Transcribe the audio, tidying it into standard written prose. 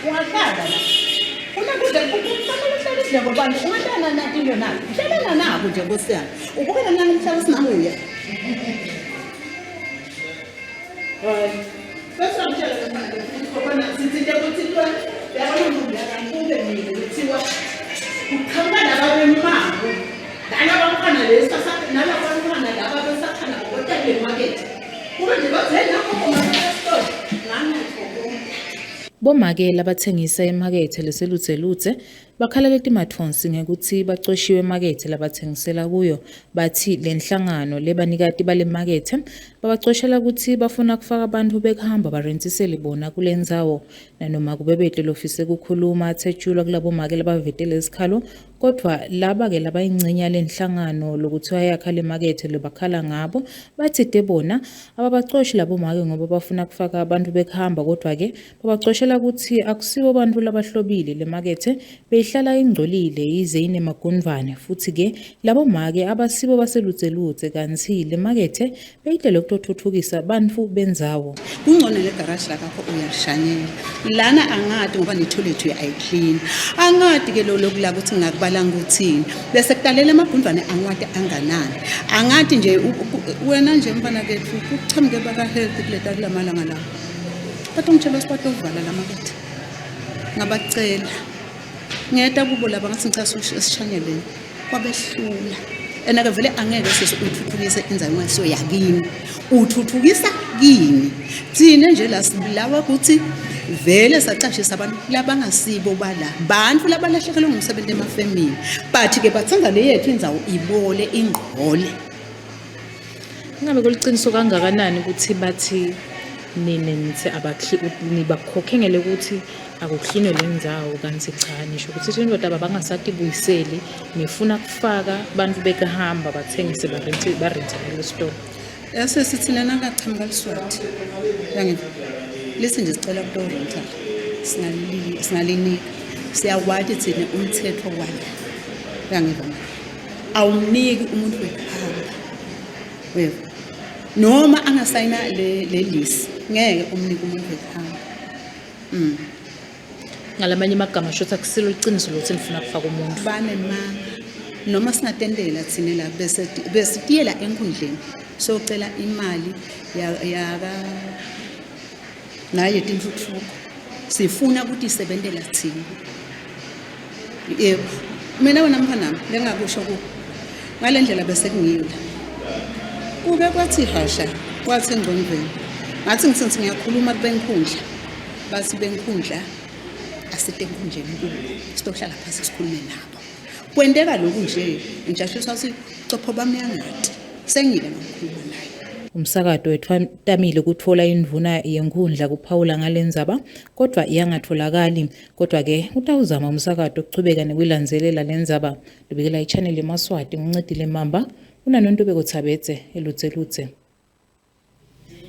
Ungahlala la. Uma kuze kufanele uhlale nje ngoba ungahlala nathi into nathi. Hlala nabo nje nkosiyami. Ukubeka nami umhlaba sinamuya. Hayi. Bese ngitshela manje ngoba sithinta ukuthi intwana yabona ngiyabona kube mina kuthiwa uqhamuka nababemmango. Nalaba bafana lesa nalaba bafana laba besakhana ngoba le market. Kube nje bathi nakho ngomastore ngani Bomake labathengisa emakethe leseludzeludze bakhala letimathonsi ngekuthi bacoshiwe emakethe labathengisela kuyo bathi lenhlangano lebanikati bale makethe babacoshela ukuthi bafuna kufaka abantu bekuhamba barentisele bona kulendzawo nanoma kube behle lofise kukhuluma athejulwa kulabo make labavetele isikhalo kodwa laba ke labayingcinya lenhlangano lokuthi ayakha le makethe lebakhala ngabo bathi debona ababacoshi labo make ngoba bafuna kufaka abantu bekuhamba kodwa ke babacoshela ukuthi akusibo abantu labahlobile le makethe behlala ingcolile ize inemagundvane futhi ke labo make abasibo baseludzeludze kanti le makethe beyihlele ukuthuthukisa abantu bendzawo. kungcono le garage lakho uyashanyela lana angadi ngoba netoilet ayiclean angadi ke lo lokula ukuthi ngakubalanga ukuthini bese kudalela amagundvane angwade anganani angadi nje wena nje mfana kethu ukuchamuke baka health kuleta kulamalanga la bathi ngitshela siphathe ukuvala la makethe ngabacela ngeta kubo laba ngathi ngicela usishanyeleni kwabehlula enake vele angeke sesithuthukise inzayo so yakini uthuthukisa kini thina nje la sibilawa ukuthi vele saqashisa abantu labangasibo bala bantu labalahlekelwe ngumsebenzi emafemini bathi ke bathanda le yethu indzawo ibole ingqole. Ngabe kuliciniso kangakanani ukuthi bathi nini nithi nibakhokhengele ukuthi akuhlinwe lendzawo kanti cha nisho ukuthi indoda abangasati buyiseli nifuna kufaka abantu bekahamba bathengise barentele store. Ese sithina nakachamuka liswathi yangithi listen nje sicela kutorenta singalini siyawathi thina umthetho wala yangithi awuniki umuntu wekhaya wena noma angasayina le lease ngeke umnike umuntu wekhaya. Ngalamanye amagama shotha kusilo liciniso lokuthi nifuna kufaka umuntu bane mama noma singatendela thina la bese tiyela enkundleni socela imali yaka naye tintuthuko sifuna ukuthi isebentela thina. Yebo mina wena mfana lengakusho ku ngalendlela bese kungiyila kube kwathi hasha kwathi engqondweni ngathi ngisenze ngiyakhuluma kubenkundla basi benkundla asite enkundleni kubo sitohlala phansi sikhulume nabo kwendeka lokhu nje njasho sathi copho bami yangathi sengile ngokukhuluma naye. Umsakazo wethamile ukuthola indvuna yenkundla kuphawula ngalendzaba kodwa iyangatholakali kodwa ke utawuzama umsakazo ukuchubeka nekuyilandzelela lendzaba lobekela ichannel yemaswati ngincedile mamba una nonto bekuthabetse eludzeludze.